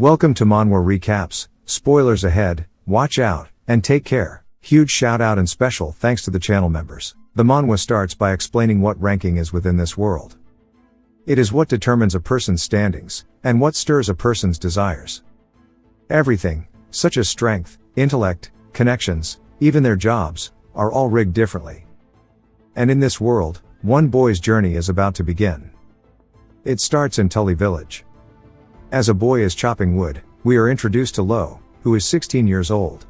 Welcome to Manhwa Recaps, spoilers ahead, watch out, and take care. Huge shout out and special thanks to the channel members. The manhwa starts by explaining what ranking is within this world. It is what determines a person's standings, and what stirs a person's desires. Everything, such as strength, intellect, connections, even their jobs, are all rigged differently. And in this world, one boy's journey is about to begin. It starts in Tully village. As a boy is chopping wood, we are introduced to Lo, who is 16 years old.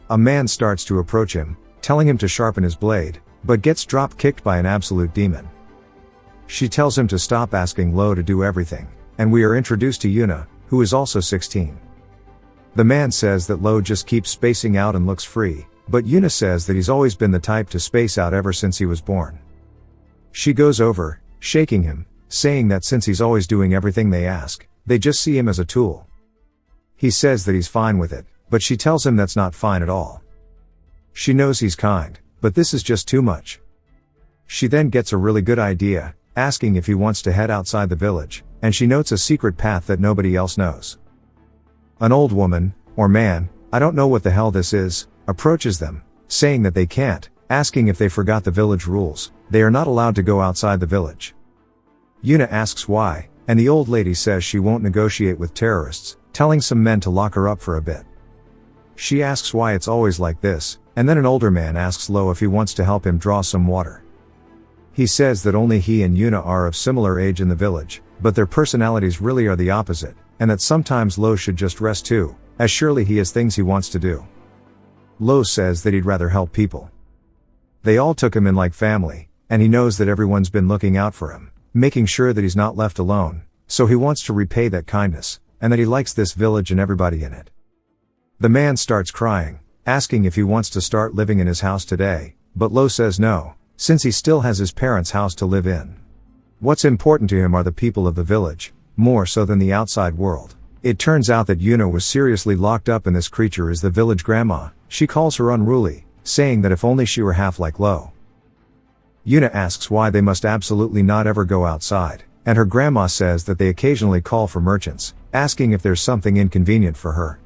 A man starts to approach him, telling him to sharpen his blade, but gets drop-kicked by an absolute demon. She tells him to stop asking Lo to do everything, and we are introduced to Yuna, who is also 16. The man says that Lo just keeps spacing out and looks free, but Yuna says that he's always been the type to space out ever since he was born. She goes over, shaking him, saying that since he's always doing everything they ask, they just see him as a tool. He says that he's fine with it, but she tells him that's not fine at all. She knows he's kind, but this is just too much. She then gets a really good idea, asking if he wants to head outside the village, and she notes a secret path that nobody else knows. An old woman, or man, I don't know what the hell this is, approaches them, saying that they can't, asking if they forgot the village rules, they are not allowed to go outside the village. Yuna asks why, and the old lady says she won't negotiate with terrorists, telling some men to lock her up for a bit. She asks why it's always like this, and then an older man asks Lo if he wants to help him draw some water. He says that only he and Yuna are of similar age in the village, but their personalities really are the opposite, and that sometimes Lo should just rest too, as surely he has things he wants to do. Lo says that he'd rather help people. They all took him in like family, and he knows that everyone's been looking out for him, making sure that he's not left alone, so he wants to repay that kindness, and that he likes this village and everybody in it. The man starts crying, asking if he wants to start living in his house today, but Lo says no, since he still has his parents' house to live in. What's important to him are the people of the village, more so than the outside world. It turns out that Yuna was seriously locked up and this creature is the village grandma. She calls her unruly, saying that if only she were half like Lo. Yuna asks why they must absolutely not ever go outside, and her grandma says that they occasionally call for merchants, asking if there's something inconvenient for her.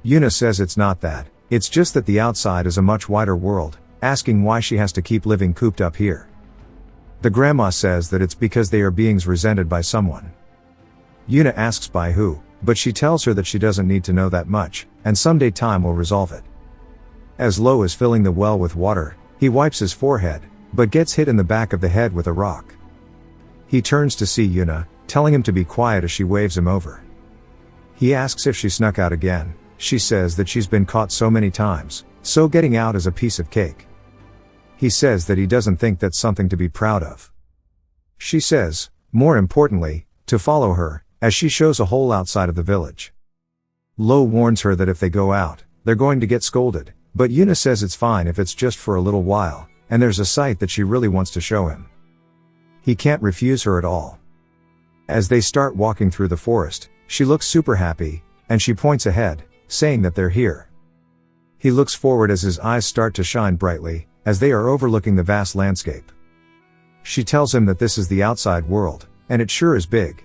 Yuna says it's not that, it's just that the outside is a much wider world, asking why she has to keep living cooped up here. The grandma says that it's because they are beings resented by someone. Yuna asks by who, but she tells her that she doesn't need to know that much, and someday time will resolve it. As Lo is filling the well with water, he wipes his forehead, but gets hit in the back of the head with a rock. He turns to see Yuna, telling him to be quiet as she waves him over. He asks if she snuck out again. She says that she's been caught so many times, so getting out is a piece of cake. He says that he doesn't think that's something to be proud of. She says, more importantly, to follow her, as she shows a hole outside of the village. Lo warns her that if they go out, they're going to get scolded, but Yuna says it's fine if it's just for a little while, and there's a sight that she really wants to show him. He can't refuse her at all. As they start walking through the forest, she looks super happy, and she points ahead, saying that they're here. He looks forward as his eyes start to shine brightly, as they are overlooking the vast landscape. She tells him that this is the outside world, and it sure is big.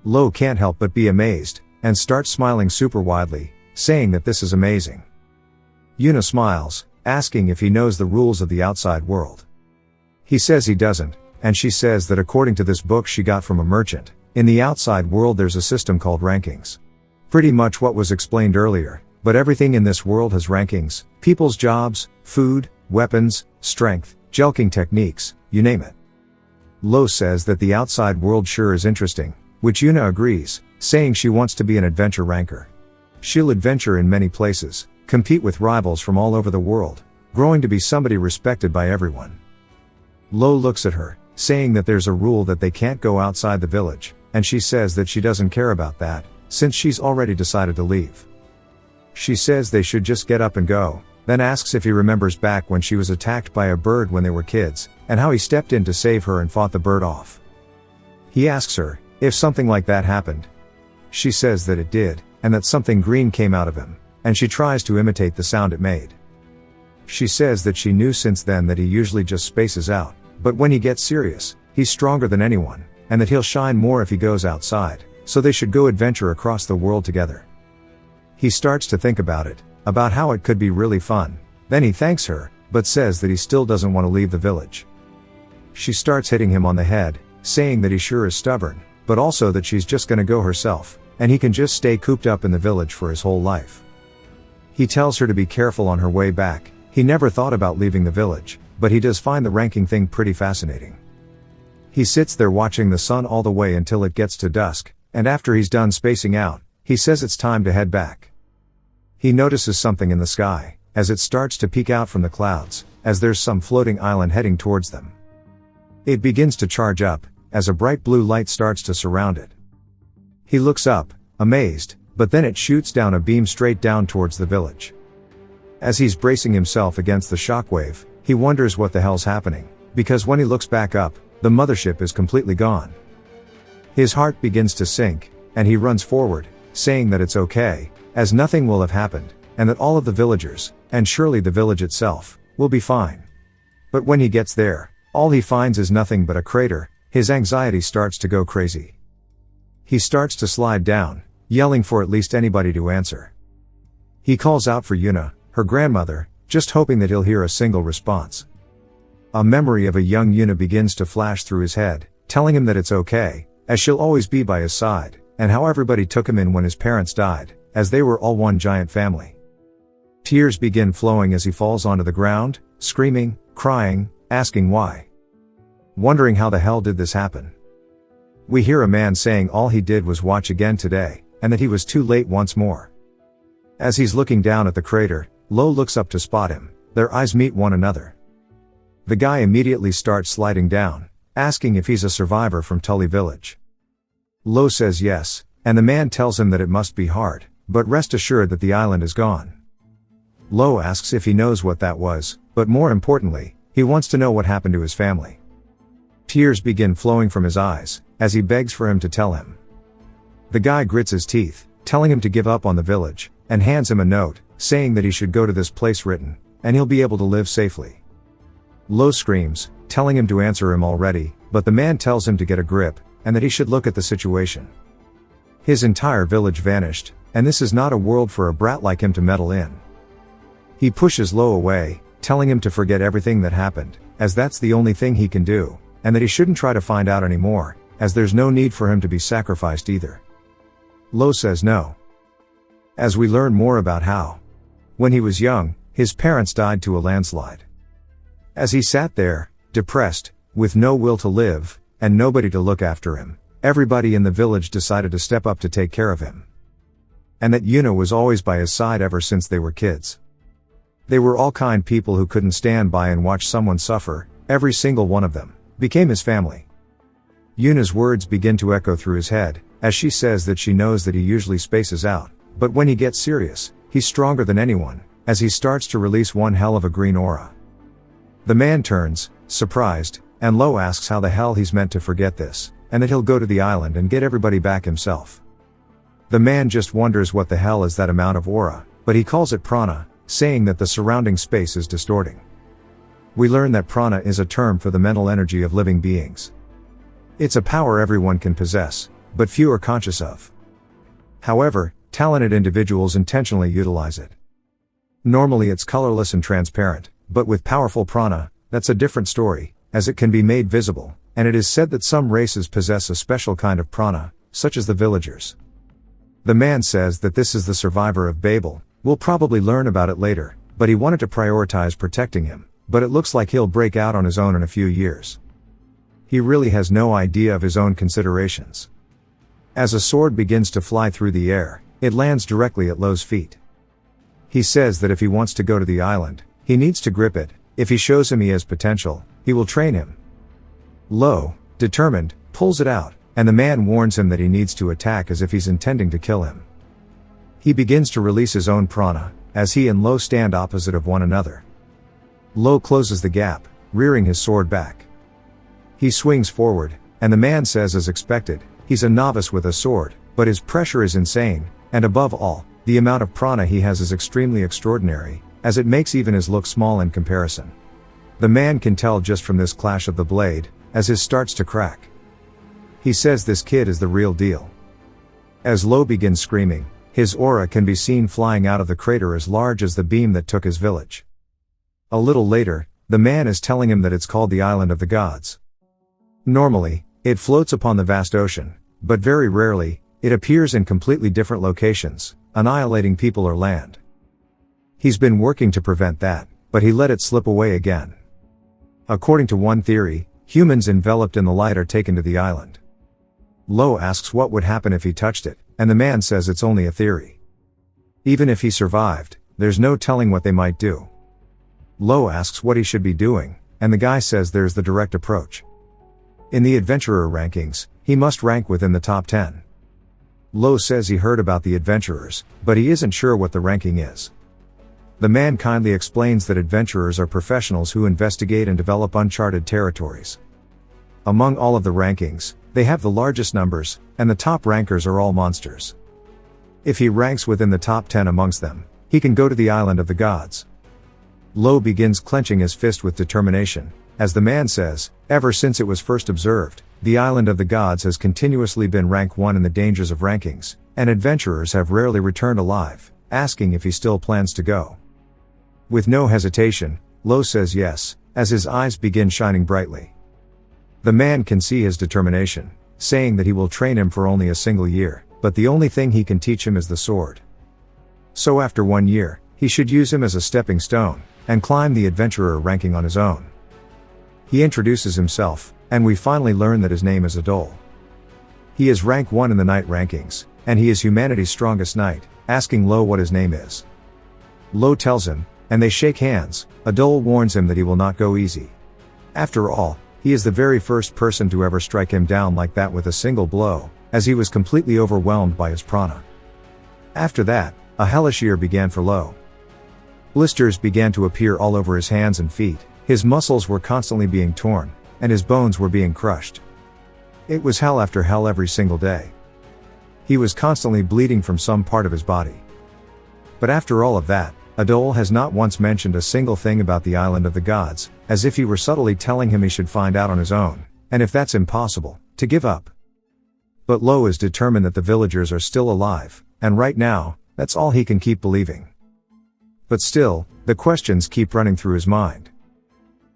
Lo can't help but be amazed, and starts smiling super widely, saying that this is amazing. Yuna smiles, asking if he knows the rules of the outside world. He says he doesn't, and she says that according to this book she got from a merchant, in the outside world there's a system called rankings. Pretty much what was explained earlier, but everything in this world has rankings, people's jobs, food, weapons, strength, jelking techniques, you name it. Lo says that the outside world sure is interesting, which Yuna agrees, saying she wants to be an adventure ranker. She'll adventure in many places, compete with rivals from all over the world, growing to be somebody respected by everyone. Lo looks at her, saying that there's a rule that they can't go outside the village, and she says that she doesn't care about that, since she's already decided to leave. She says they should just get up and go, then asks if he remembers back when she was attacked by a bird when they were kids, and how he stepped in to save her and fought the bird off. He asks her if something like that happened. She says that it did, and that something green came out of him, and she tries to imitate the sound it made. She says that she knew since then that he usually just spaces out, but when he gets serious, he's stronger than anyone, and that he'll shine more if he goes outside, so they should go adventure across the world together. He starts to think about it, about how it could be really fun. Then he thanks her, but says that he still doesn't want to leave the village. She starts hitting him on the head, saying that he sure is stubborn, but also that she's just gonna go herself, and he can just stay cooped up in the village for his whole life. He tells her to be careful on her way back. He never thought about leaving the village, but he does find the ranking thing pretty fascinating. He sits there watching the sun all the way until it gets to dusk, and after he's done spacing out, he says it's time to head back. He notices something in the sky, as it starts to peek out from the clouds, as there's some floating island heading towards them. It begins to charge up, as a bright blue light starts to surround it. He looks up, amazed, but then it shoots down a beam straight down towards the village. As he's bracing himself against the shockwave, he wonders what the hell's happening, because when he looks back up, the mothership is completely gone. His heart begins to sink, and he runs forward, saying that it's okay, as nothing will have happened, and that all of the villagers, and surely the village itself, will be fine. But when he gets there, all he finds is nothing but a crater. His anxiety starts to go crazy. He starts to slide down, yelling for at least anybody to answer. He calls out for Yuna, her grandmother, just hoping that he'll hear a single response. A memory of a young Yuna begins to flash through his head, telling him that it's okay, as she'll always be by his side, and how everybody took him in when his parents died, as they were all one giant family. Tears begin flowing as he falls onto the ground, screaming, crying, asking why. Wondering how the hell did this happen. We hear a man saying all he did was watch again today, and that he was too late once more. As he's looking down at the crater, Lo looks up to spot him. Their eyes meet one another. The guy immediately starts sliding down, asking if he's a survivor from Tully Village. Lo says yes, and the man tells him that it must be hard, but rest assured that the island is gone. Lo asks if he knows what that was, but more importantly, he wants to know what happened to his family. Tears begin flowing from his eyes, as he begs for him to tell him. The guy grits his teeth, telling him to give up on the village, and hands him a note, saying that he should go to this place written, and he'll be able to live safely. Lo screams, telling him to answer him already, but the man tells him to get a grip, and that he should look at the situation. His entire village vanished, and this is not a world for a brat like him to meddle in. He pushes Lo away, telling him to forget everything that happened, as that's the only thing he can do, and that he shouldn't try to find out anymore, as there's no need for him to be sacrificed either. Lo says no. As we learn more about how, when he was young, his parents died to a landslide. As he sat there, depressed, with no will to live, and nobody to look after him, everybody in the village decided to step up to take care of him. And that Yuna was always by his side ever since they were kids. They were all kind people who couldn't stand by and watch someone suffer. Every single one of them became his family. Yuna's words begin to echo through his head, as she says that she knows that he usually spaces out, but when he gets serious, he's stronger than anyone, as he starts to release one hell of a green aura. The man turns, surprised, and Lo asks how the hell he's meant to forget this, and that he'll go to the island and get everybody back himself. The man just wonders what the hell is that amount of aura, but he calls it prana, saying that the surrounding space is distorting. We learn that prana is a term for the mental energy of living beings. It's a power everyone can possess, but few are conscious of. However, talented individuals intentionally utilize it. Normally it's colorless and transparent, but with powerful prana, that's a different story, as it can be made visible, and it is said that some races possess a special kind of prana, such as the villagers. The man says that this is the survivor of Babel. We'll probably learn about it later, but he wanted to prioritize protecting him, but it looks like he'll break out on his own in a few years. He really has no idea of his own considerations. As a sword begins to fly through the air, it lands directly at Lo's feet. He says that if he wants to go to the island, he needs to grip it. If he shows him he has potential, he will train him. Lo, determined, pulls it out, and the man warns him that he needs to attack as if he's intending to kill him. He begins to release his own prana, as he and Lo stand opposite of one another. Lo closes the gap, rearing his sword back. He swings forward, and the man says as expected, he's a novice with a sword, but his pressure is insane, and above all, the amount of prana he has is extremely extraordinary, as it makes even his look small in comparison. The man can tell just from this clash of the blade, as his starts to crack. He says this kid is the real deal. As Lo begins screaming, his aura can be seen flying out of the crater as large as the beam that took his village. A little later, the man is telling him that it's called the Island of the Gods. Normally, it floats upon the vast ocean, but very rarely, it appears in completely different locations, annihilating people or land. He's been working to prevent that, but he let it slip away again. According to one theory, humans enveloped in the light are taken to the island. Lo asks what would happen if he touched it, and the man says it's only a theory. Even if he survived, there's no telling what they might do. Lo asks what he should be doing, and the guy says there's the direct approach. In the adventurer rankings, he must rank within the top 10. Lo says he heard about the adventurers, but he isn't sure what the ranking is. The man kindly explains that adventurers are professionals who investigate and develop uncharted territories. Among all of the rankings, they have the largest numbers, and the top rankers are all monsters. If he ranks within the top 10 amongst them, he can go to the Island of the Gods. Lo begins clenching his fist with determination, as the man says, ever since it was first observed, the Island of the Gods has continuously been rank 1 in the dangers of rankings, and adventurers have rarely returned alive, asking if he still plans to go. With no hesitation, Lo says yes, as his eyes begin shining brightly. The man can see his determination, saying that he will train him for only a single year, but the only thing he can teach him is the sword. So after 1 year, he should use him as a stepping stone, and climb the adventurer ranking on his own. He introduces himself, and we finally learn that his name is Adol. He is rank 1 in the knight rankings, and he is humanity's strongest knight, asking Lo what his name is. Lo tells him, and they shake hands. Adol warns him that he will not go easy. After all, he is the very first person to ever strike him down like that with a single blow, as he was completely overwhelmed by his prana. After that, a hellish year began for Lo. Blisters began to appear all over his hands and feet, his muscles were constantly being torn, and his bones were being crushed. It was hell after hell every single day. He was constantly bleeding from some part of his body. But after all of that, Adol has not once mentioned a single thing about the Island of the Gods, as if he were subtly telling him he should find out on his own, and if that's impossible, to give up. But Lo is determined that the villagers are still alive, and right now, that's all he can keep believing. But still, the questions keep running through his mind.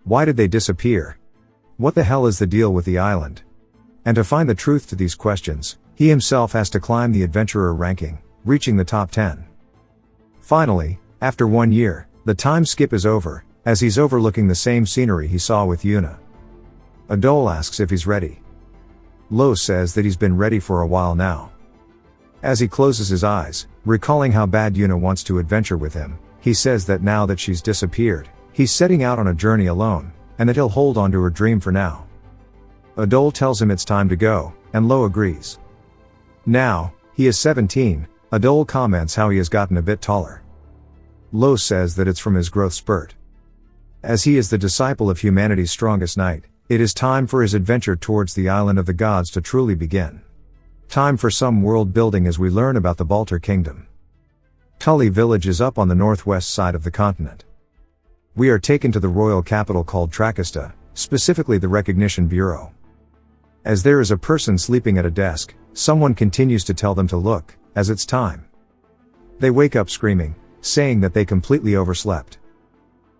Why did they disappear? What the hell is the deal with the island? And to find the truth to these questions, he himself has to climb the adventurer ranking, reaching the top 10. Finally, after 1 year, the time skip is over, as he's overlooking the same scenery he saw with Yuna. Adol asks if he's ready. Lo says that he's been ready for a while now. As he closes his eyes, recalling how bad Yuna wants to adventure with him, he says that now that she's disappeared, he's setting out on a journey alone, and that he'll hold on to her dream for now. Adol tells him it's time to go, and Lo agrees. Now, he is 17, Adol comments how he has gotten a bit taller. Lo says that it's from his growth spurt. As he is the disciple of humanity's strongest knight, it is time for his adventure towards the Island of the Gods to truly begin. Time for some world building as we learn about the Balter Kingdom. Tully village is up on the northwest side of the continent. We are taken to the royal capital called Trakista, specifically the Recognition Bureau. As there is a person sleeping at a desk, someone continues to tell them to look, as it's time. They wake up screaming, saying that they completely overslept.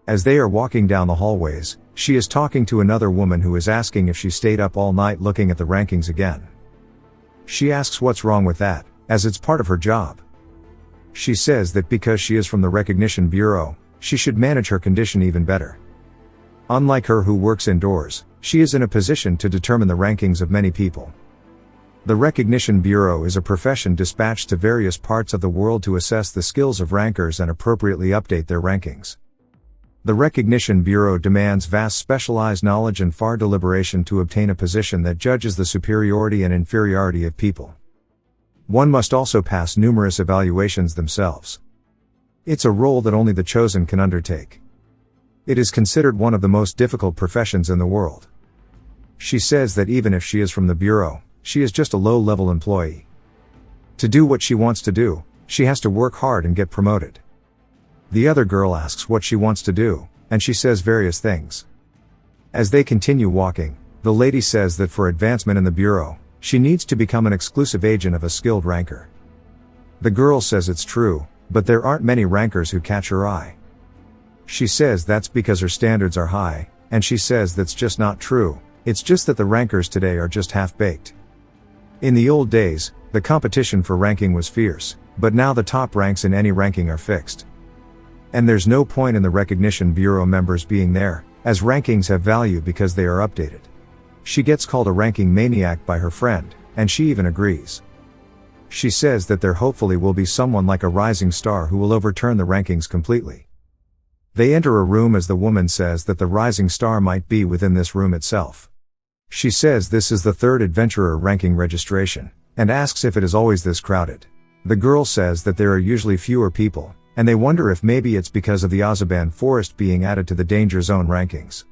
As they are walking down the hallways, she is talking to another woman who is asking if she stayed up all night looking at the rankings again. She asks what's wrong with that, as it's part of her job. She says that because she is from the Recognition Bureau, she should manage her condition even better. Unlike her who works indoors, she is in a position to determine the rankings of many people. The Recognition Bureau is a profession dispatched to various parts of the world to assess the skills of rankers and appropriately update their rankings. The Recognition Bureau demands vast specialized knowledge and far deliberation to obtain a position that judges the superiority and inferiority of people. One must also pass numerous evaluations themselves. It's a role that only the chosen can undertake. It is considered one of the most difficult professions in the world. She says that even if she is from the Bureau, she is just a low-level employee. To do what she wants to do, she has to work hard and get promoted. The other girl asks what she wants to do, and she says various things. As they continue walking, the lady says that for advancement in the Bureau, she needs to become an exclusive agent of a skilled ranker. The girl says it's true, but there aren't many rankers who catch her eye. She says that's because her standards are high, and she says that's just not true, it's just that the rankers today are just half-baked. In the old days, the competition for ranking was fierce, but now the top ranks in any ranking are fixed. And there's no point in the Recognition Bureau members being there, as rankings have value because they are updated. She gets called a ranking maniac by her friend, and she even agrees. She says that there hopefully will be someone like a rising star who will overturn the rankings completely. They enter a room as the woman says that the rising star might be within this room itself. She says this is the third adventurer ranking registration, and asks if it is always this crowded. The girl says that there are usually fewer people, and they wonder if maybe it's because of the Azaban forest being added to the danger zone rankings.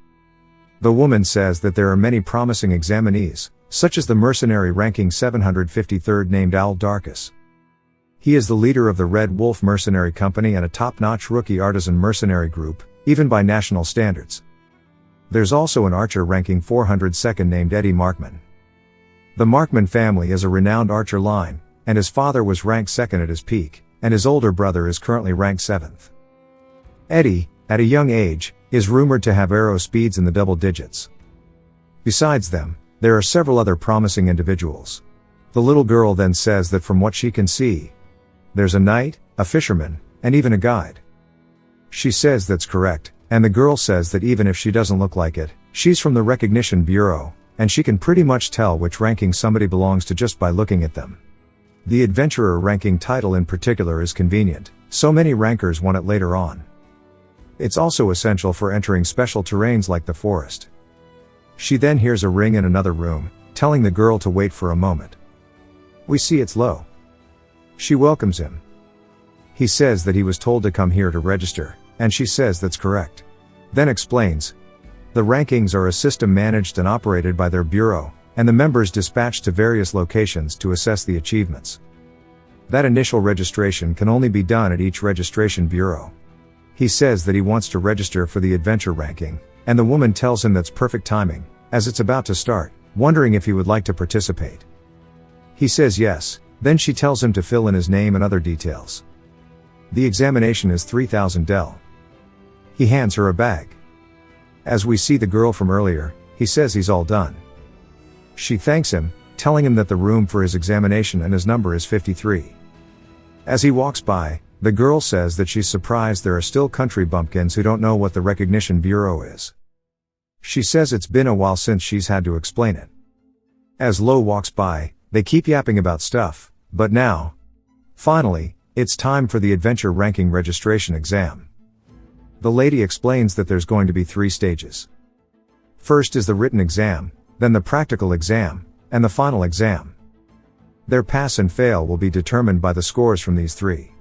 The woman says that there are many promising examinees, such as the mercenary ranking 753rd named Al Darkus. He is the leader of the Red Wolf Mercenary Company and a top-notch rookie artisan mercenary group, even by national standards. There's also an archer ranking 402nd named Eddie Markman. The Markman family is a renowned archer line, and his father was ranked 2nd at his peak, and his older brother is currently ranked 7th. Eddie, at a young age, is rumored to have arrow speeds in the double digits. Besides them, there are several other promising individuals. The little girl then says that from what she can see, there's a knight, a fisherman, and even a guide. She says that's correct, and the girl says that even if she doesn't look like it, she's from the Recognition Bureau, and she can pretty much tell which ranking somebody belongs to just by looking at them. The adventurer ranking title in particular is convenient, so many rankers want it later on. It's also essential for entering special terrains like the forest. She then hears a ring in another room, telling the girl to wait for a moment. We see it's Lo. She welcomes him. He says that he was told to come here to register, and she says that's correct. Then explains, the rankings are a system managed and operated by their bureau, and the members dispatched to various locations to assess the achievements. That initial registration can only be done at each registration bureau. He says that he wants to register for the adventure ranking, and the woman tells him that's perfect timing, as it's about to start, wondering if he would like to participate. He says yes, then she tells him to fill in his name and other details. The examination is 3,000 del. He hands her a bag. As we see the girl from earlier, he says he's all done. She thanks him, telling him that the room for his examination and his number is 53. As he walks by, the girl says that she's surprised there are still country bumpkins who don't know what the Recognition Bureau is. She says it's been a while since she's had to explain it. As Lo walks by, they keep yapping about stuff, but now, finally, it's time for the adventure ranking registration exam. The lady explains that there's going to be 3 stages. First is the written exam, then the practical exam, and the final exam. Their pass and fail will be determined by the scores from these 3.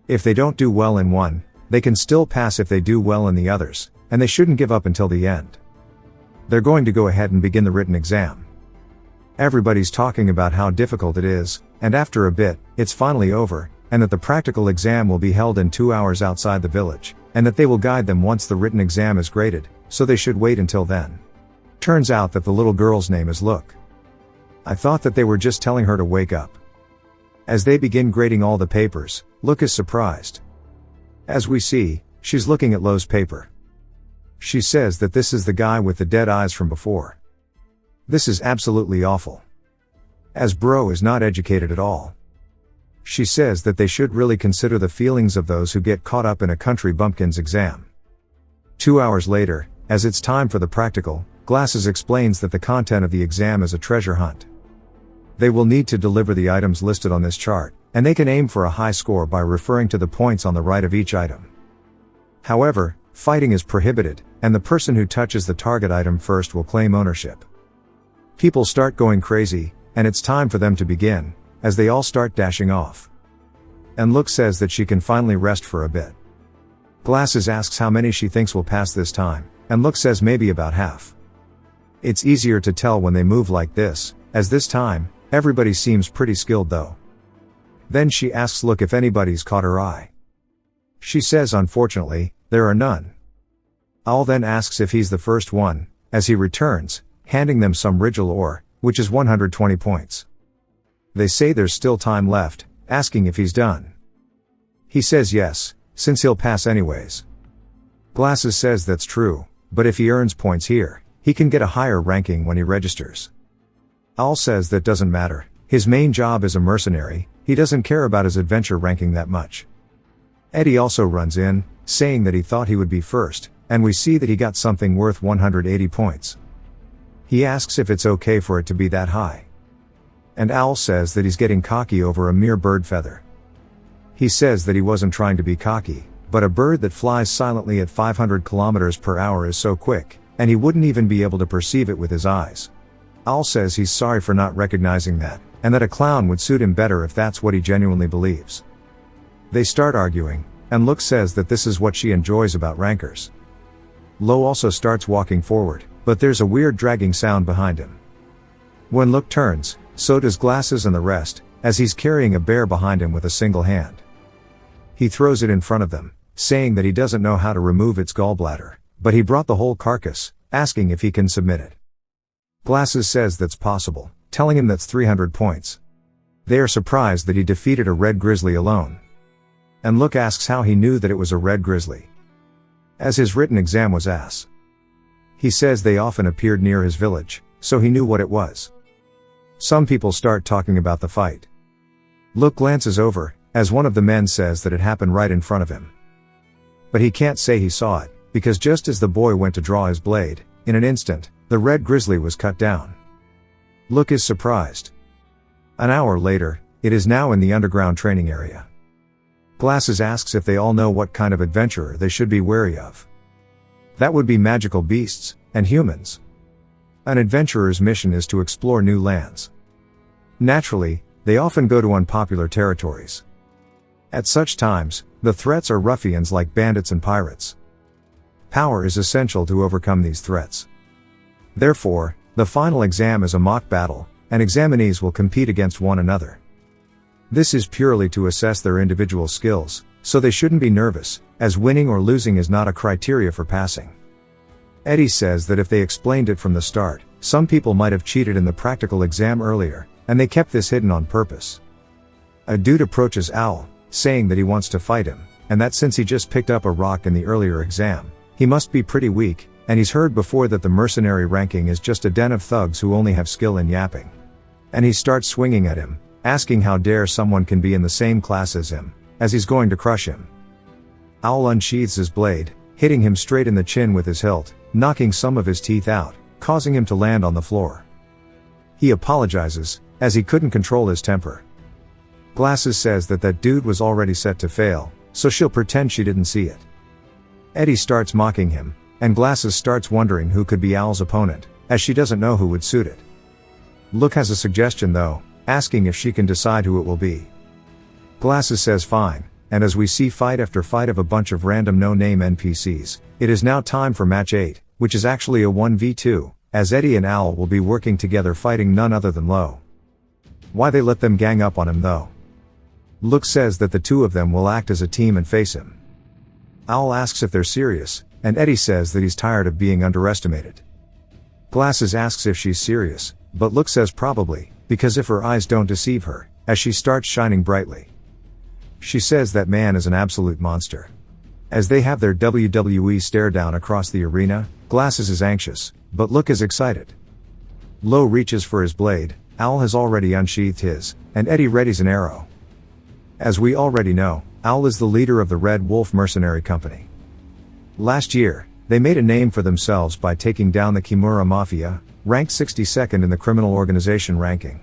If they don't do well in one, they can still pass if they do well in the others, and they shouldn't give up until the end. They're going to go ahead and begin the written exam. Everybody's talking about how difficult it is, and after a bit, it's finally over, and that the practical exam will be held in 2 hours outside the village, and that they will guide them once the written exam is graded, so they should wait until then. Turns out that the little girl's name is Look. I thought that they were just telling her to wake up. As they begin grading all the papers, Look is surprised. As we see, she's looking at Lo's paper. She says that this is the guy with the dead eyes from before. This is absolutely awful. As Bro is not educated at all. She says that they should really consider the feelings of those who get caught up in a country bumpkins exam. 2 hours later, as it's time for the practical, Glasses explains that the content of the exam is a treasure hunt. They will need to deliver the items listed on this chart, and they can aim for a high score by referring to the points on the right of each item. However, fighting is prohibited, and the person who touches the target item first will claim ownership. People start going crazy, and it's time for them to begin, as they all start dashing off. And Look says that she can finally rest for a bit. Glasses asks how many she thinks will pass this time, and Look says maybe about half. It's easier to tell when they move like this, as this time, everybody seems pretty skilled though. Then she asks Look if anybody's caught her eye. She says unfortunately, there are none. Al then asks if he's the first one, as he returns, handing them some rigil ore, which is 120 points. They say there's still time left, asking if he's done. He says yes, since he'll pass anyways. Glasses says that's true, but if he earns points here, he can get a higher ranking when he registers. Owl says that doesn't matter, his main job is a mercenary, he doesn't care about his adventure ranking that much. Eddie also runs in, saying that he thought he would be first, and we see that he got something worth 180 points. He asks if it's okay for it to be that high. And Owl says that he's getting cocky over a mere bird feather. He says that he wasn't trying to be cocky, but a bird that flies silently at 500 kilometers per hour is so quick, and he wouldn't even be able to perceive it with his eyes. Owl says he's sorry for not recognizing that, and that a clown would suit him better if that's what he genuinely believes. They start arguing, and Look says that this is what she enjoys about rankers. Lo also starts walking forward, but there's a weird dragging sound behind him. When Look turns, so does Glasses and the rest, as he's carrying a bear behind him with a single hand. He throws it in front of them, saying that he doesn't know how to remove its gallbladder, but he brought the whole carcass, asking if he can submit it. Glasses says that's possible, telling him that's 300 points. They are surprised that he defeated a red grizzly alone. And Look asks how he knew that it was a red grizzly. As his written exam was ass. He says they often appeared near his village, so he knew what it was. Some people start talking about the fight. Look glances over, as one of the men says that it happened right in front of him. But he can't say he saw it, because just as the boy went to draw his blade, in an instant, the red grizzly was cut down. Look is surprised. An hour later, it is now in the underground training area. Glasses asks if they all know what kind of adventurer they should be wary of. That would be magical beasts, and humans. An adventurer's mission is to explore new lands. Naturally, they often go to unpopular territories. At such times, the threats are ruffians like bandits and pirates. Power is essential to overcome these threats. Therefore, the final exam is a mock battle, and examinees will compete against one another. This is purely to assess their individual skills, so they shouldn't be nervous, as winning or losing is not a criteria for passing. Eddie says that if they explained it from the start, some people might have cheated in the practical exam earlier, and they kept this hidden on purpose. A dude approaches Owl, saying that he wants to fight him, and that since he just picked up a rock in the earlier exam, he must be pretty weak, and he's heard before that the mercenary ranking is just a den of thugs who only have skill in yapping. And he starts swinging at him, asking how dare someone can be in the same class as him, as he's going to crush him. Owl unsheathes his blade, hitting him straight in the chin with his hilt, knocking some of his teeth out, causing him to land on the floor. He apologizes, as he couldn't control his temper. Glasses says that that dude was already set to fail, so she'll pretend she didn't see it. Eddie starts mocking him, and Glasses starts wondering who could be Owl's opponent, as she doesn't know who would suit it. Look has a suggestion though, asking if she can decide who it will be. Glasses says fine, and as we see fight after fight of a bunch of random no-name NPCs, it is now time for match 8, which is actually a 1v2, as Eddie and Owl will be working together fighting none other than Lo. Why they let them gang up on him though? Look says that the two of them will act as a team and face him. Owl asks if they're serious, and Eddie says that he's tired of being underestimated. Glasses asks if she's serious, but Look says probably, because if her eyes don't deceive her, as she starts shining brightly. She says that man is an absolute monster. As they have their WWE stare down across the arena, Glasses is anxious, but Look is excited. Lo reaches for his blade, Owl has already unsheathed his, and Eddie readies an arrow. As we already know, Owl is the leader of the Red Wolf Mercenary Company. Last year, they made a name for themselves by taking down the Kimura Mafia, ranked 62nd in the criminal organization ranking.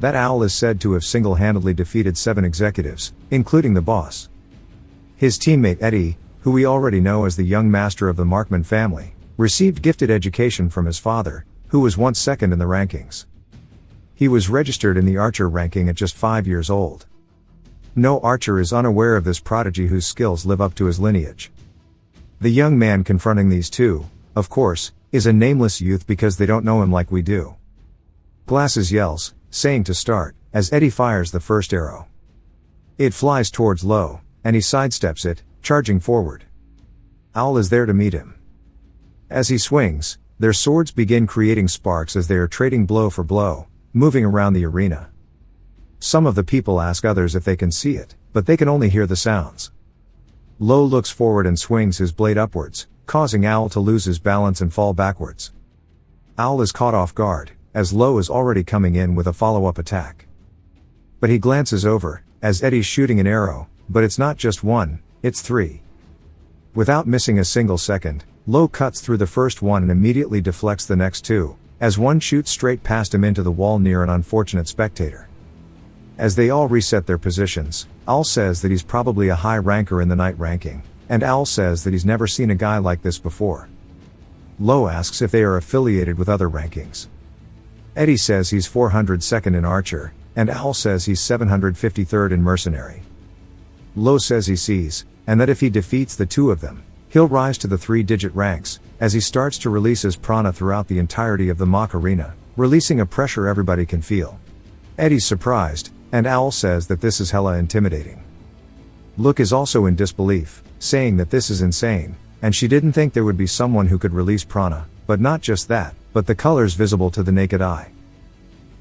That Owl is said to have single-handedly defeated 7 executives, including the boss. His teammate Eddie, who we already know as the young master of the Markman family, received gifted education from his father, who was once second in the rankings. He was registered in the archer ranking at just 5 years old. No archer is unaware of this prodigy whose skills live up to his lineage. The young man confronting these two, of course, is a nameless youth because they don't know him like we do. Glasses yells, saying to start, as Eddie fires the first arrow. It flies towards Lo, and he sidesteps it, charging forward. Owl is there to meet him. As he swings, their swords begin creating sparks as they are trading blow for blow, moving around the arena. Some of the people ask others if they can see it, but they can only hear the sounds. Lo looks forward and swings his blade upwards, causing Owl to lose his balance and fall backwards. Owl is caught off guard, as Lo is already coming in with a follow-up attack. But he glances over, as Eddie's shooting an arrow, but it's not just one, it's 3. Without missing a single second, Lo cuts through the first one and immediately deflects the next 2, as one shoots straight past him into the wall near an unfortunate spectator. As they all reset their positions, Owl says that he's probably a high ranker in the night ranking, and Owl says that he's never seen a guy like this before. Lo asks if they are affiliated with other rankings. Eddie says he's 402nd in Archer, and Owl says he's 753rd in Mercenary. Lo says he sees, and that if he defeats the 2 of them, he'll rise to the 3-digit ranks, as he starts to release his prana throughout the entirety of the mock arena, releasing a pressure everybody can feel. Eddie's surprised, and Owl says that this is hella intimidating. Look is also in disbelief, saying that this is insane, and she didn't think there would be someone who could release prana, but not just that, but the colors visible to the naked eye.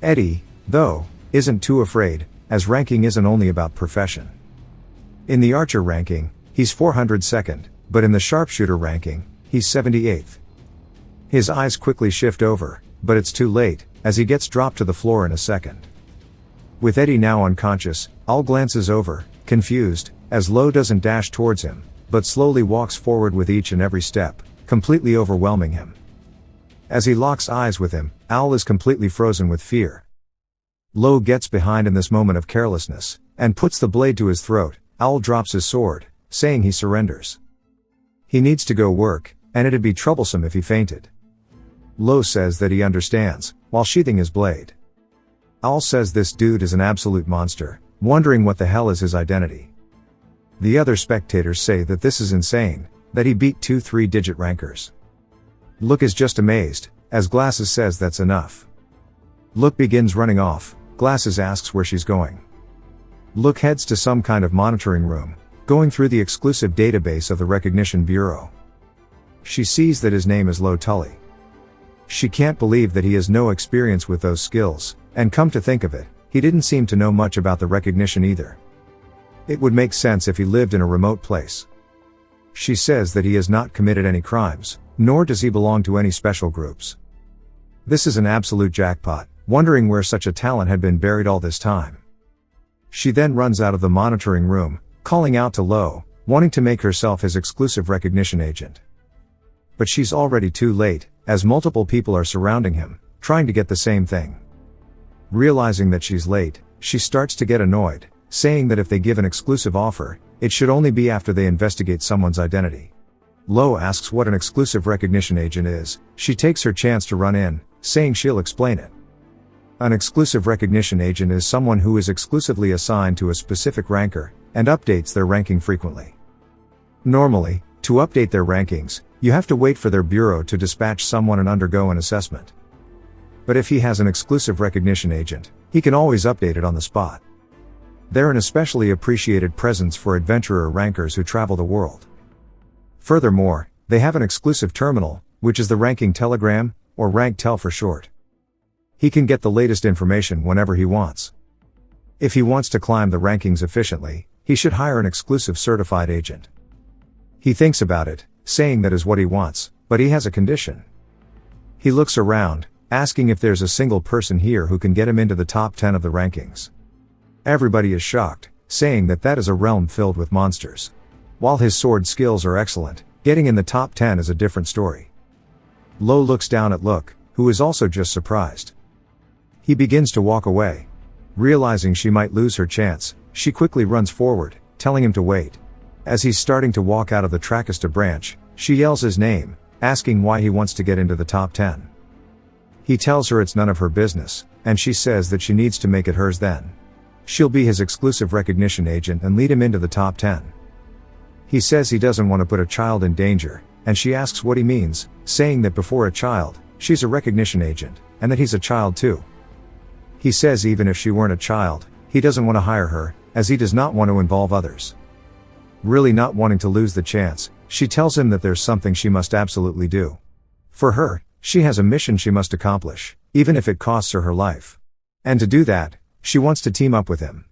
Eddie, though, isn't too afraid, as ranking isn't only about profession. In the Archer ranking, he's 402nd, but in the Sharpshooter ranking, he's 78th. His eyes quickly shift over, but it's too late, as he gets dropped to the floor in a second. With Eddie now unconscious, Owl glances over, confused, as Lo doesn't dash towards him, but slowly walks forward with each and every step, completely overwhelming him. As he locks eyes with him, Owl is completely frozen with fear. Lo gets behind in this moment of carelessness, and puts the blade to his throat. Owl drops his sword, saying he surrenders. He needs to go work, and it'd be troublesome if he fainted. Lo says that he understands, while sheathing his blade. Owl says this dude is an absolute monster, wondering what the hell is his identity. The other spectators say that this is insane, that he beat 2 3-digit rankers. Look is just amazed, as Glasses says that's enough. Look begins running off. Glasses asks where she's going. Look heads to some kind of monitoring room, going through the exclusive database of the Recognition Bureau. She sees that his name is Lo Tully. She can't believe that he has no experience with those skills, and come to think of it, he didn't seem to know much about the recognition either. It would make sense if he lived in a remote place. She says that he has not committed any crimes, nor does he belong to any special groups. This is an absolute jackpot, wondering where such a talent had been buried all this time. She then runs out of the monitoring room, calling out to Lo, wanting to make herself his exclusive recognition agent. But she's already too late, as multiple people are surrounding him, trying to get the same thing. Realizing that she's late, she starts to get annoyed, saying that if they give an exclusive offer, it should only be after they investigate someone's identity. Lo asks what an exclusive recognition agent is. She takes her chance to run in, saying she'll explain it. An exclusive recognition agent is someone who is exclusively assigned to a specific ranker, and updates their ranking frequently. Normally, to update their rankings, you have to wait for their bureau to dispatch someone and undergo an assessment. But if he has an exclusive recognition agent, he can always update it on the spot. They're an especially appreciated presence for adventurer rankers who travel the world. Furthermore, they have an exclusive terminal, which is the ranking telegram, or rank tel for short. He can get the latest information whenever he wants. If he wants to climb the rankings efficiently, he should hire an exclusive certified agent. He thinks about it, saying that is what he wants, but he has a condition. He looks around, asking if there's a single person here who can get him into the top 10 of the rankings. Everybody is shocked, saying that that is a realm filled with monsters. While his sword skills are excellent, getting in the top 10 is a different story. Lo looks down at Look, who is also just surprised. He begins to walk away. Realizing she might lose her chance, she quickly runs forward, telling him to wait. As he's starting to walk out of the Tracasta branch, she yells his name, asking why he wants to get into the top 10. He tells her it's none of her business, and she says that she needs to make it hers then. She'll be his exclusive recognition agent and lead him into the top 10. He says he doesn't want to put a child in danger, and she asks what he means, saying that before a child, she's a recognition agent, and that he's a child too. He says even if she weren't a child, he doesn't want to hire her, as he does not want to involve others. Really not wanting to lose the chance, she tells him that there's something she must absolutely do. For her, She has a mission she must accomplish, even if it costs her her life. And to do that, she wants to team up with him.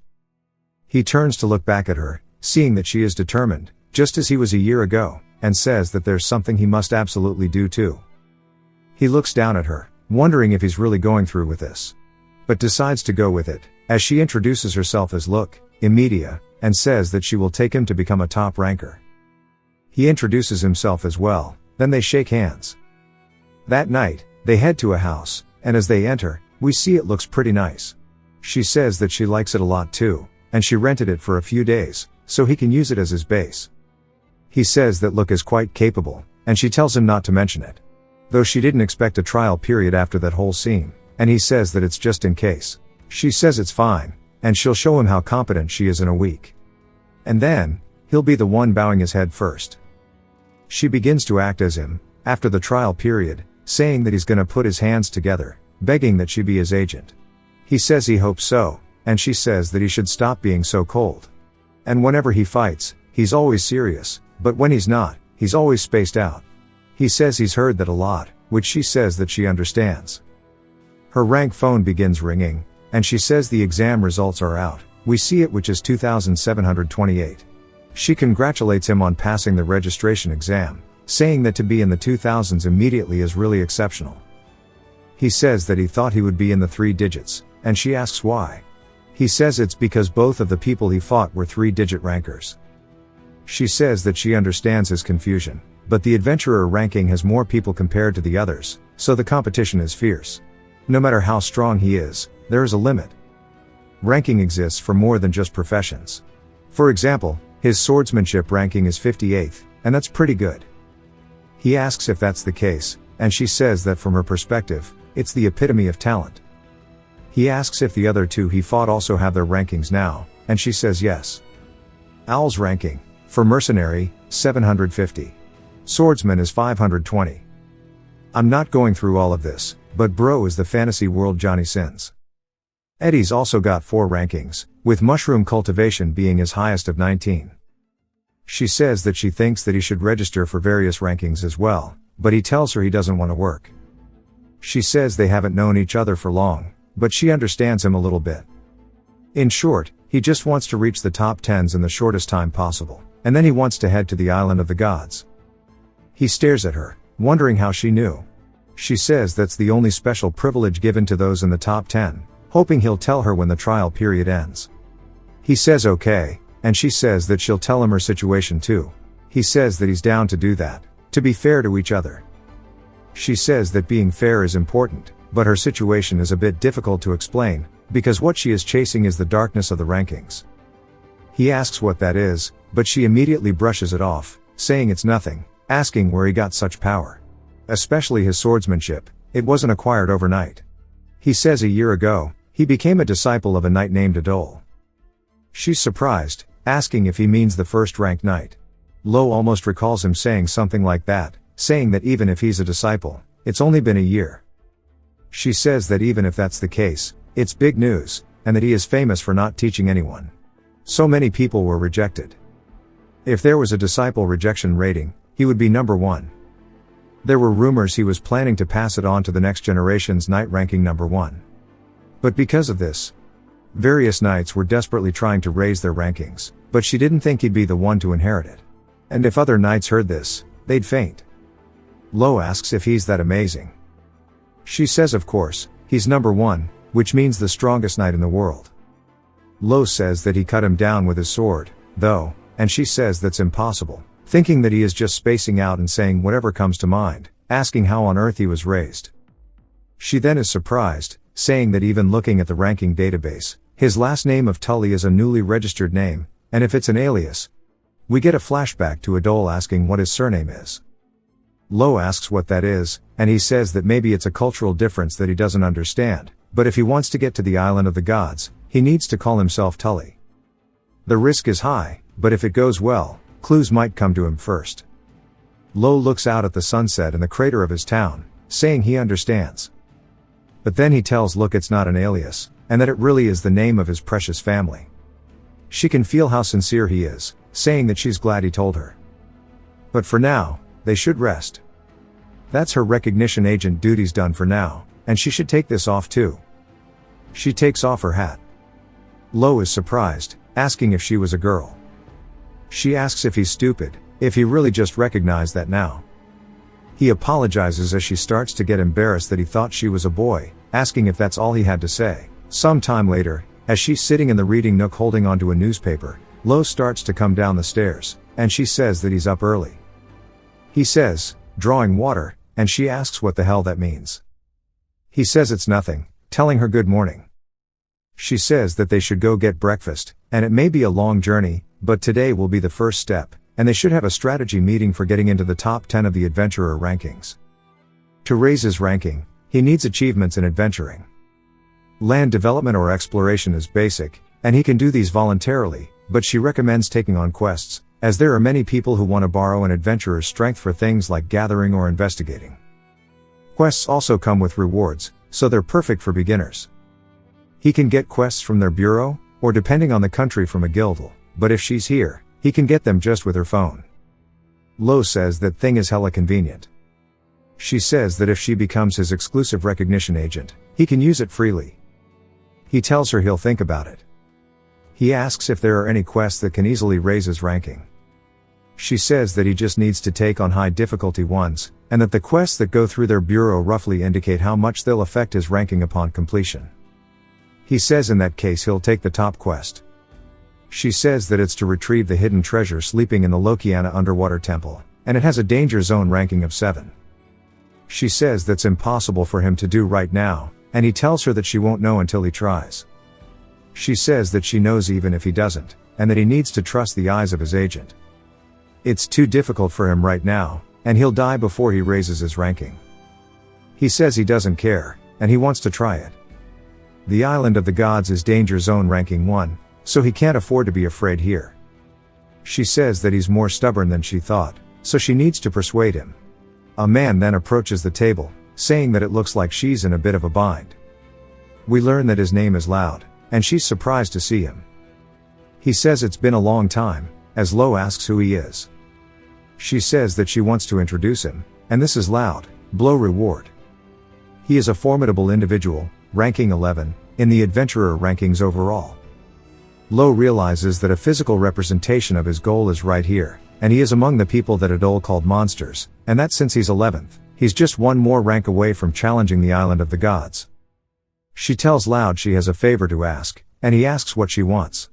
He turns to look back at her, seeing that she is determined, just as he was a year ago, and says that there's something he must absolutely do too. He looks down at her, wondering if he's really going through with this. But decides to go with it, as she introduces herself as Look, Imedia, and says that she will take him to become a top ranker. He introduces himself as well, then they shake hands. That night, they head to a house, and as they enter, we see it looks pretty nice. She says that she likes it a lot too, and she rented it for a few days, so he can use it as his base. He says that Look is quite capable, and she tells him not to mention it. Though she didn't expect a trial period after that whole scene, and he says that it's just in case. She says it's fine, and she'll show him how competent she is in a week. And then, he'll be the one bowing his head first. She begins to act as him, after the trial period, saying that he's gonna put his hands together, begging that she be his agent. He says he hopes so, and she says that he should stop being so cold. And whenever he fights, he's always serious, but when he's not, he's always spaced out. He says he's heard that a lot, which she says that she understands. Her rank phone begins ringing, and she says the exam results are out. We see it, which is 2728. She congratulates him on passing the registration exam, saying that to be in the 2000s immediately is really exceptional. He says that he thought he would be in the 3 digits, and she asks why. He says it's because both of the people he fought were 3-digit rankers. She says that she understands his confusion, but the adventurer ranking has more people compared to the others, so the competition is fierce. No matter how strong he is, there is a limit. Ranking exists for more than just professions. For example, his swordsmanship ranking is 58th, and that's pretty good. He asks if that's the case, and she says that from her perspective, it's the epitome of talent. He asks if the other 2 he fought also have their rankings now, and she says yes. Owl's ranking, for mercenary, 750. Swordsman is 520. I'm not going through all of this, but bro is the fantasy world Johnny Sins. Eddie's also got 4 rankings, with mushroom cultivation being his highest of 19. She says that she thinks that he should register for various rankings as well, but he tells her he doesn't want to work. She says they haven't known each other for long, but she understands him a little bit. In short, he just wants to reach the top 10s in the shortest time possible, and then he wants to head to the island of the gods. He stares at her, wondering how she knew. She says that's the only special privilege given to those in the top 10, hoping he'll tell her when the trial period ends. He says okay, and she says that she'll tell him her situation too. He says that he's down to do that, to be fair to each other. She says that being fair is important, but her situation is a bit difficult to explain, because what she is chasing is the darkness of the rankings. He asks what that is, but she immediately brushes it off, saying it's nothing, asking where he got such power. Especially his swordsmanship, it wasn't acquired overnight. He says a year ago, he became a disciple of a knight named Adol. She's surprised, asking if he means the first-ranked knight. Lo almost recalls him saying something like that, saying that even if he's a disciple, it's only been a year. She says that even if that's the case, it's big news, and that he is famous for not teaching anyone. So many people were rejected. If there was a disciple rejection rating, he would be number 1. There were rumors he was planning to pass it on to the next generation's knight ranking number 1. But because of this, various knights were desperately trying to raise their rankings, but she didn't think he'd be the one to inherit it. And if other knights heard this, they'd faint. Lo asks if he's that amazing. She says of course, he's number 1, which means the strongest knight in the world. Lo says that he cut him down with his sword, though, and she says that's impossible, thinking that he is just spacing out and saying whatever comes to mind, asking how on earth he was raised. She then is surprised, saying that even looking at the ranking database, his last name of Tully is a newly registered name, and if it's an alias, we get a flashback to Adol asking what his surname is. Lo asks what that is, and he says that maybe it's a cultural difference that he doesn't understand, but if he wants to get to the island of the gods, he needs to call himself Tully. The risk is high, but if it goes well, clues might come to him first. Lo looks out at the sunset and the crater of his town, saying he understands. But then he tells Look it's not an alias, and that it really is the name of his precious family. She can feel how sincere he is, saying that she's glad he told her. But for now, they should rest. That's her recognition agent duties done for now, and she should take this off too. She takes off her hat. Lo is surprised, asking if she was a girl. She asks if he's stupid, if he really just recognized that now. He apologizes as she starts to get embarrassed that he thought she was a boy, asking if that's all he had to say. Some time later, as she's sitting in the reading nook holding onto a newspaper, Lo starts to come down the stairs, and she says that he's up early. He says, drawing water, and she asks what the hell that means. He says it's nothing, telling her good morning. She says that they should go get breakfast, and it may be a long journey, but today will be the first step, and they should have a strategy meeting for getting into the top 10 of the adventurer rankings. To raise his ranking, he needs achievements in adventuring. Land development or exploration is basic, and he can do these voluntarily, but she recommends taking on quests, as there are many people who want to borrow an adventurer's strength for things like gathering or investigating. Quests also come with rewards, so they're perfect for beginners. He can get quests from their bureau, or depending on the country from a guildhall, but if she's here, he can get them just with her phone. Lo says that thing is hella convenient. She says that if she becomes his exclusive recognition agent, he can use it freely. He tells her he'll think about it. He asks if there are any quests that can easily raise his ranking. She says that he just needs to take on high difficulty ones, and that the quests that go through their bureau roughly indicate how much they'll affect his ranking upon completion. He says in that case he'll take the top quest. She says that it's to retrieve the hidden treasure sleeping in the Lokiana underwater temple, and it has a danger zone ranking of 7. She says that's impossible for him to do right now, and he tells her that she won't know until he tries. She says that she knows even if he doesn't, and that he needs to trust the eyes of his agent. It's too difficult for him right now, and he'll die before he raises his ranking. He says he doesn't care, and he wants to try it. The Island of the Gods is Danger Zone ranking 1, so he can't afford to be afraid here. She says that he's more stubborn than she thought, so she needs to persuade him. A man then approaches the table, saying that it looks like she's in a bit of a bind. We learn that his name is Loud, and she's surprised to see him. He says it's been a long time, as Lo asks who he is. She says that she wants to introduce him, and this is Loud, Blow Reward. He is a formidable individual, ranking 11, in the adventurer rankings overall. Lo realizes that a physical representation of his goal is right here, and he is among the people that Adol called monsters, and that since he's 11th, he's just one more rank away from challenging the Island of the Gods. She tells Loud she has a favor to ask, and he asks what she wants.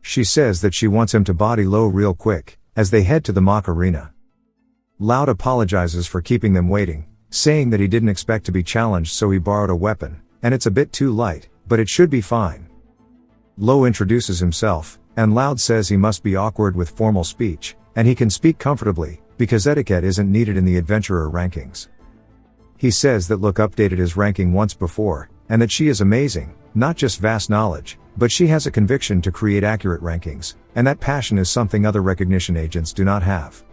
She says that she wants him to body Lo real quick, as they head to the mock arena. Loud apologizes for keeping them waiting, saying that he didn't expect to be challenged so he borrowed a weapon, and it's a bit too light, but it should be fine. Lo introduces himself, and Loud says he must be awkward with formal speech, and he can speak comfortably, because etiquette isn't needed in the adventurer rankings. He says that Look updated his ranking once before, and that she is amazing, not just vast knowledge, but she has a conviction to create accurate rankings, and that passion is something other recognition agents do not have.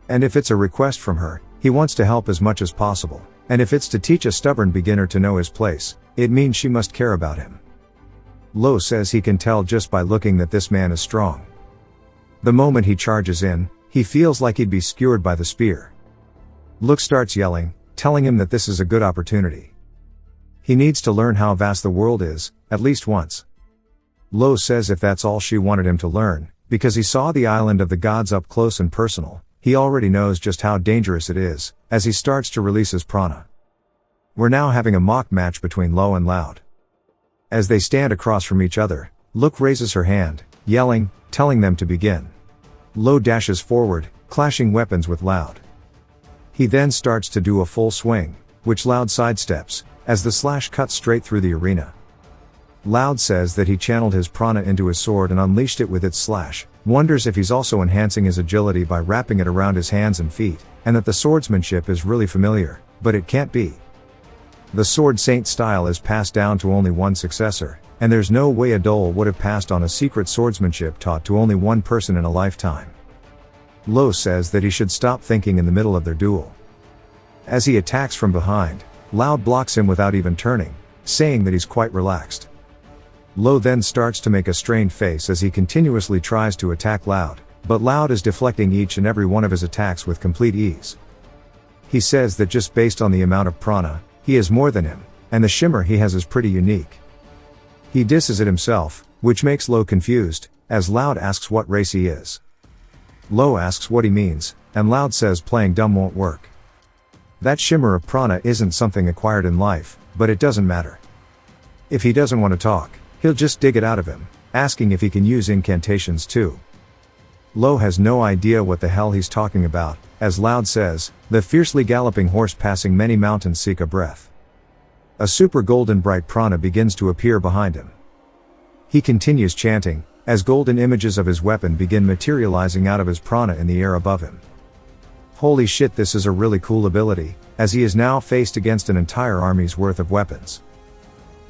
And if it's a request from her, he wants to help as much as possible, and if it's to teach a stubborn beginner to know his place, it means she must care about him. Lo says he can tell just by looking that this man is strong. The moment he charges in, he feels like he'd be skewered by the spear. Look starts yelling, telling him that this is a good opportunity. He needs to learn how vast the world is, at least once. Lo says if that's all she wanted him to learn, because he saw the Island of the Gods up close and personal, he already knows just how dangerous it is, as he starts to release his prana. We're now having a mock match between Lo and Loud. As they stand across from each other, Look raises her hand, yelling, telling them to begin. Lo dashes forward, clashing weapons with Loud. He then starts to do a full swing, which Loud sidesteps, as the slash cuts straight through the arena. Loud says that he channeled his prana into his sword and unleashed it with its slash, wonders if he's also enhancing his agility by wrapping it around his hands and feet, and that the swordsmanship is really familiar, but it can't be. The sword saint style is passed down to only one successor, and there's no way Adol would have passed on a secret swordsmanship taught to only one person in a lifetime. Lo says that he should stop thinking in the middle of their duel. As he attacks from behind, Loud blocks him without even turning, saying that he's quite relaxed. Lo then starts to make a strained face as he continuously tries to attack Loud, but Loud is deflecting each and every one of his attacks with complete ease. He says that just based on the amount of prana, he is more than him, and the shimmer he has is pretty unique. He disses it himself, which makes Lo confused, as Loud asks what race he is. Lo asks what he means, and Loud says playing dumb won't work. That shimmer of prana isn't something acquired in life, but it doesn't matter. If he doesn't want to talk, he'll just dig it out of him, asking if he can use incantations too. Lo has no idea what the hell he's talking about, as Loud says, the fiercely galloping horse passing many mountains seek a breath. A super golden bright prana begins to appear behind him. He continues chanting, as golden images of his weapon begin materializing out of his prana in the air above him. Holy shit, this is a really cool ability, as he is now faced against an entire army's worth of weapons.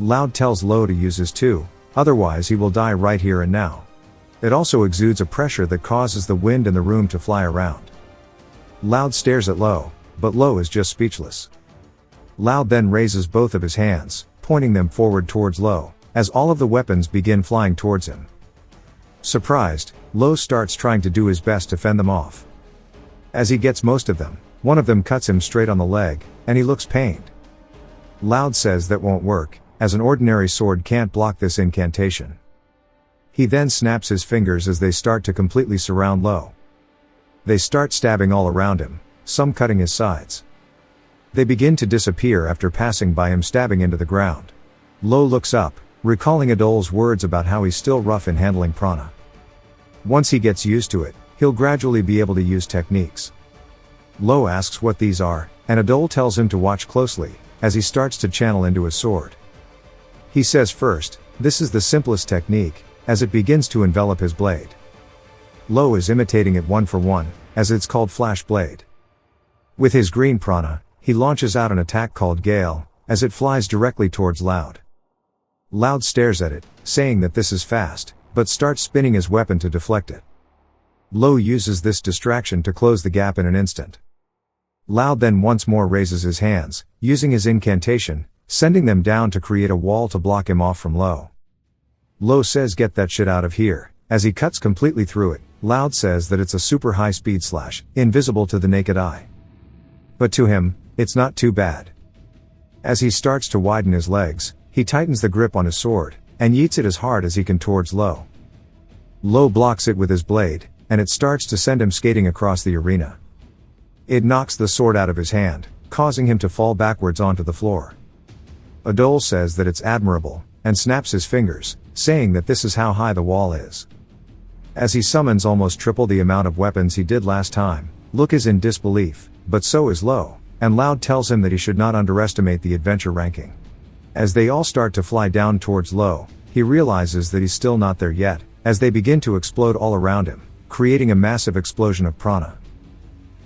Loud tells Lo to use his too, otherwise he will die right here and now. It also exudes a pressure that causes the wind in the room to fly around. Loud stares at Lo, but Lo is just speechless. Loud then raises both of his hands, pointing them forward towards Lo, as all of the weapons begin flying towards him. Surprised, Lo starts trying to do his best to fend them off. As he gets most of them, one of them cuts him straight on the leg, and he looks pained. Loud says that won't work, as an ordinary sword can't block this incantation. He then snaps his fingers as they start to completely surround Lo. They start stabbing all around him, some cutting his sides. They begin to disappear after passing by him, stabbing into the ground. Lo looks up, recalling Adol's words about how he's still rough in handling prana. Once he gets used to it, he'll gradually be able to use techniques. Lo asks what these are, and Adol tells him to watch closely, as he starts to channel into his sword. He says first, this is the simplest technique, as it begins to envelop his blade. Lo is imitating it one for one, as it's called Flash Blade. With his green prana, he launches out an attack called Gale, as it flies directly towards Loud. Loud stares at it, saying that this is fast, but starts spinning his weapon to deflect it. Lo uses this distraction to close the gap in an instant. Loud then once more raises his hands, using his incantation, sending them down to create a wall to block him off from Lo. Lo says get that shit out of here, as he cuts completely through it. Loud says that it's a super high speed slash, invisible to the naked eye. But to him, it's not too bad. As he starts to widen his legs, he tightens the grip on his sword, and yeets it as hard as he can towards Lo. Lo blocks it with his blade, and it starts to send him skating across the arena. It knocks the sword out of his hand, causing him to fall backwards onto the floor. Adol says that it's admirable, and snaps his fingers, saying that this is how high the wall is. As he summons almost triple the amount of weapons he did last time, Look is in disbelief, but so is Lo, and Loud tells him that he should not underestimate the adventure ranking. As they all start to fly down towards Lo, he realizes that he's still not there yet, as they begin to explode all around him, creating a massive explosion of prana.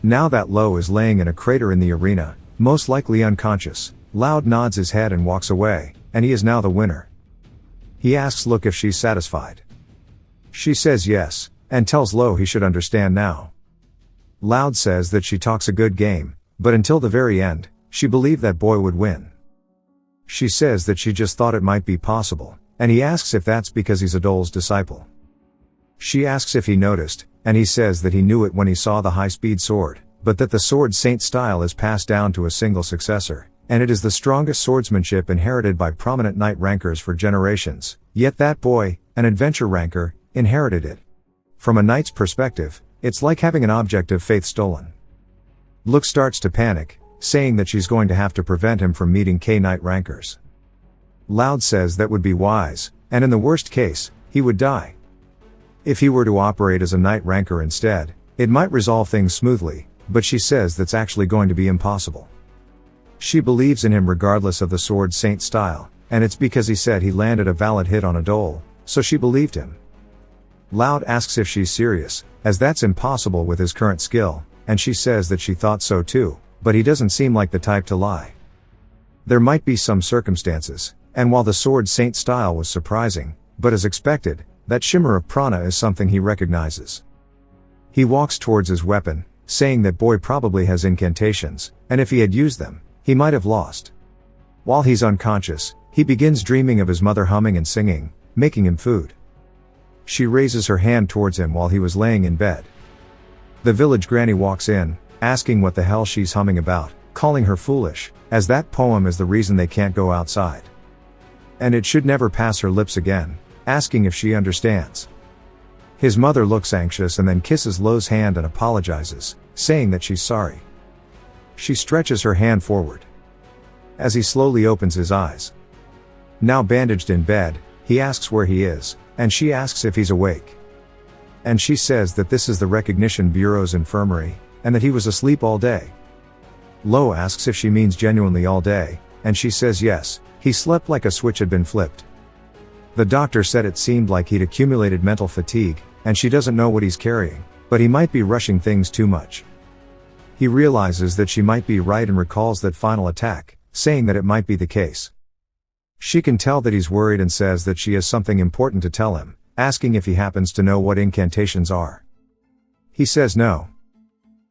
Now that Lo is laying in a crater in the arena, most likely unconscious, Loud nods his head and walks away, and he is now the winner. He asks Look if she's satisfied. She says yes, and tells Lo he should understand now. Loud says that she talks a good game, but until the very end, she believed that boy would win. She says that she just thought it might be possible, and he asks if that's because he's Adol's disciple. She asks if he noticed, and he says that he knew it when he saw the high-speed sword, but that the sword saint style is passed down to a single successor, and it is the strongest swordsmanship inherited by prominent knight rankers for generations, yet that boy, an adventure ranker, inherited it. From a knight's perspective, it's like having an object of faith stolen. Look starts to panic, saying that she's going to have to prevent him from meeting K-Knight rankers. Loud says that would be wise, and in the worst case, he would die. If he were to operate as a knight ranker instead, it might resolve things smoothly, but she says that's actually going to be impossible. She believes in him regardless of the sword saint style, and it's because he said he landed a valid hit on Adol, so she believed him. Loud asks if she's serious, as that's impossible with his current skill, and she says that she thought so too, but he doesn't seem like the type to lie. There might be some circumstances, and while the sword saint style was surprising, but as expected, that shimmer of prana is something he recognizes. He walks towards his weapon, saying that boy probably has incantations, and if he had used them, he might have lost. While he's unconscious, he begins dreaming of his mother humming and singing, making him food. She raises her hand towards him while he was laying in bed. The village granny walks in, asking what the hell she's humming about, calling her foolish, as that poem is the reason they can't go outside. And it should never pass her lips again, asking if she understands. His mother looks anxious and then kisses Lo's hand and apologizes, saying that she's sorry. She stretches her hand forward. As he slowly opens his eyes. Now bandaged in bed, he asks where he is, and she asks if he's awake. And she says that this is the Recognition Bureau's infirmary, and that he was asleep all day. Lo asks if she means genuinely all day, and she says yes, he slept like a switch had been flipped. The doctor said it seemed like he'd accumulated mental fatigue, and she doesn't know what he's carrying, but he might be rushing things too much. He realizes that she might be right and recalls that final attack, saying that it might be the case. She can tell that he's worried and says that she has something important to tell him, asking if he happens to know what incantations are. He says no.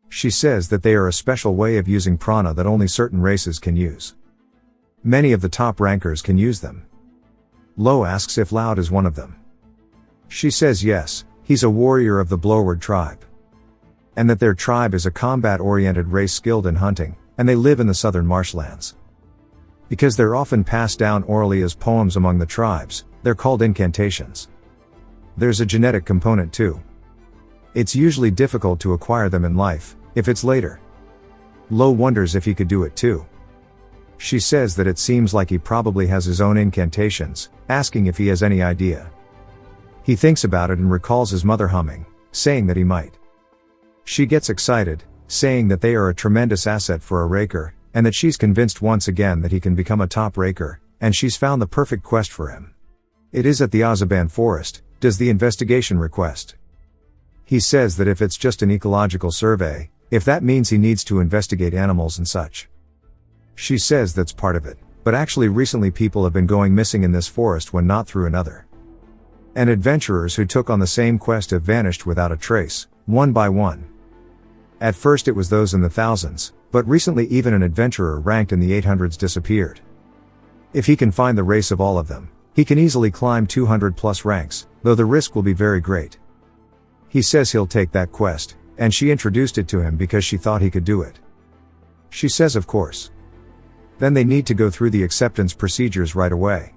She says that they are a special way of using prana that only certain races can use. Many of the top rankers can use them. Lo asks if Loud is one of them. She says yes, he's a warrior of the Blowward tribe. And that their tribe is a combat-oriented race skilled in hunting, and they live in the southern marshlands. Because they're often passed down orally as poems among the tribes, they're called incantations. There's a genetic component too. It's usually difficult to acquire them in life, if it's later. Lo wonders if he could do it too. She says that it seems like he probably has his own incantations, asking if he has any idea. He thinks about it and recalls his mother humming, saying that he might. She gets excited, saying that they are a tremendous asset for a raker, and that she's convinced once again that he can become a top raker, and she's found the perfect quest for him. It is at the Azaban forest, does the investigation request. He says that if it's just an ecological survey, if that means he needs to investigate animals and such. She says that's part of it, but actually recently people have been going missing in this forest when not through another. And adventurers who took on the same quest have vanished without a trace, one by one. At first it was those in the thousands, but recently even an adventurer ranked in the 800s disappeared. If he can find the race of all of them, he can easily climb 200 plus ranks, though the risk will be very great. He says he'll take that quest, and she introduced it to him because she thought he could do it. She says of course. Then they need to go through the acceptance procedures right away.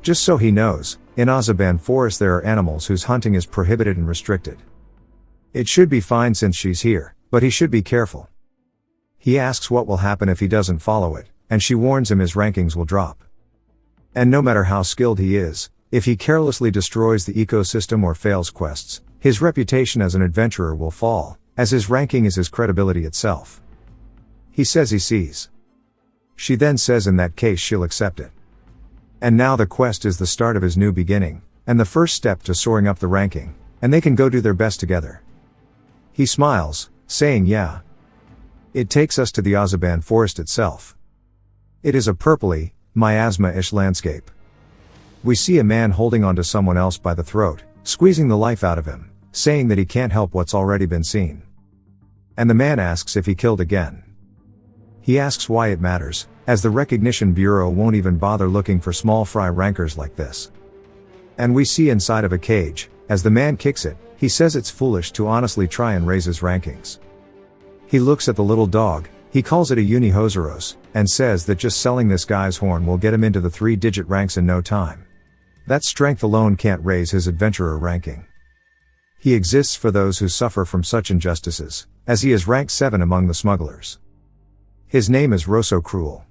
Just so he knows, in Azaban Forest there are animals whose hunting is prohibited and restricted. It should be fine since she's here, but he should be careful. He asks what will happen if he doesn't follow it, and she warns him his rankings will drop. And no matter how skilled he is, if he carelessly destroys the ecosystem or fails quests, his reputation as an adventurer will fall, as his ranking is his credibility itself. He says he sees. She then says in that case she'll accept it. And now the quest is the start of his new beginning, and the first step to soaring up the ranking, and they can go do their best together. He smiles, saying yeah. It takes us to the Azaban forest itself. It is a purpley, miasma-ish landscape. We see a man holding onto someone else by the throat, squeezing the life out of him, saying that he can't help what's already been seen. And the man asks if he killed again. He asks why it matters, as the Recognition Bureau won't even bother looking for small fry rankers like this. And we see inside of a cage, as the man kicks it, he says it's foolish to honestly try and raise his rankings. He looks at the little dog, he calls it a Unihosaurus, and says that just selling this guy's horn will get him into the 3-digit ranks in no time. That strength alone can't raise his adventurer ranking. He exists for those who suffer from such injustices, as he is ranked 7 among the smugglers. His name is Rosso Cruel.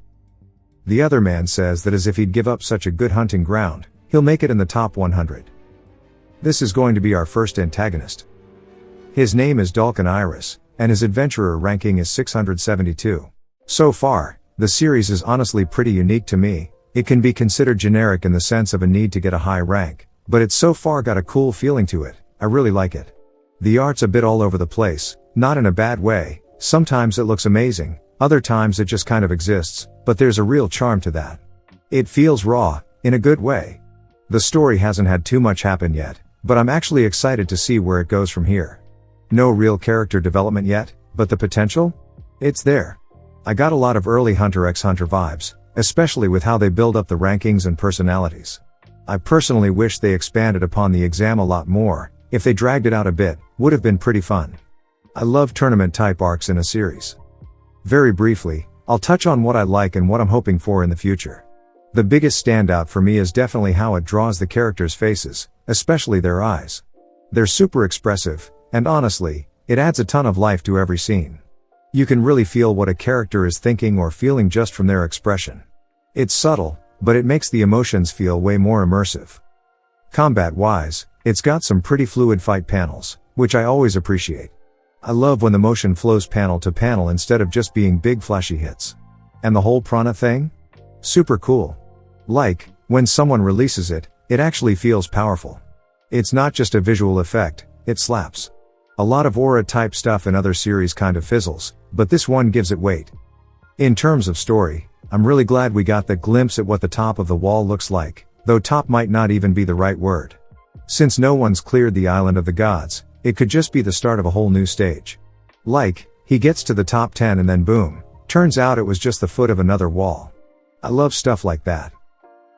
The other man says that as if he'd give up such a good hunting ground, he'll make it in the top 100. This is going to be our first antagonist. His name is Dalkin Iris, and his adventurer ranking is 672. So far, the series is honestly pretty unique to me. It can be considered generic in the sense of a need to get a high rank, but it's so far got a cool feeling to it. I really like it. The art's a bit all over the place, not in a bad way. Sometimes it looks amazing, other times it just kind of exists, but there's a real charm to that. It feels raw, in a good way. The story hasn't had too much happen yet, but I'm actually excited to see where it goes from here. No real character development yet, but the potential? It's there. I got a lot of early Hunter x Hunter vibes, especially with how they build up the rankings and personalities. I personally wish they expanded upon the exam a lot more. If they dragged it out a bit, would have been pretty fun. I love tournament type arcs in a series. Very briefly, I'll touch on what I like and what I'm hoping for in the future. The biggest standout for me is definitely how it draws the characters' faces, especially their eyes. They're super expressive, and honestly, it adds a ton of life to every scene. You can really feel what a character is thinking or feeling just from their expression. It's subtle, but it makes the emotions feel way more immersive. Combat-wise, it's got some pretty fluid fight panels, which I always appreciate. I love when the motion flows panel to panel instead of just being big flashy hits. And the whole prana thing? Super cool. Like, when someone releases it, it actually feels powerful. It's not just a visual effect, it slaps. A lot of aura type stuff in other series kind of fizzles, but this one gives it weight. In terms of story, I'm really glad we got that glimpse at what the top of the wall looks like, though top might not even be the right word. Since no one's cleared the island of the gods, it could just be the start of a whole new stage. Like, he gets to the top 10 and then boom, turns out it was just the foot of another wall. I love stuff like that.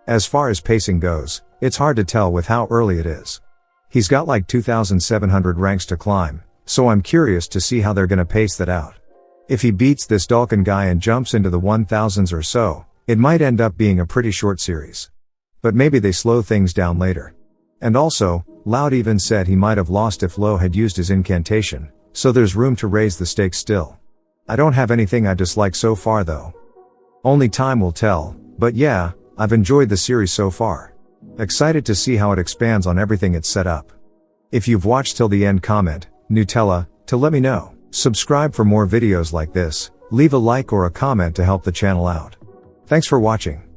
As far as pacing goes, it's hard to tell with how early it is. He's got like 2,700 ranks to climb, so I'm curious to see how they're gonna pace that out. If he beats this Dalkin guy and jumps into the 1000s or so, it might end up being a pretty short series. But maybe they slow things down later. And also, Loud even said he might have lost if Lo had used his incantation, so there's room to raise the stakes still. I don't have anything I dislike so far though. Only time will tell, but yeah, I've enjoyed the series so far. Excited to see how it expands on everything it's set up. If you've watched till the end, comment, Nutella, to let me know. Subscribe for more videos like this, leave a like or a comment to help the channel out. Thanks for watching.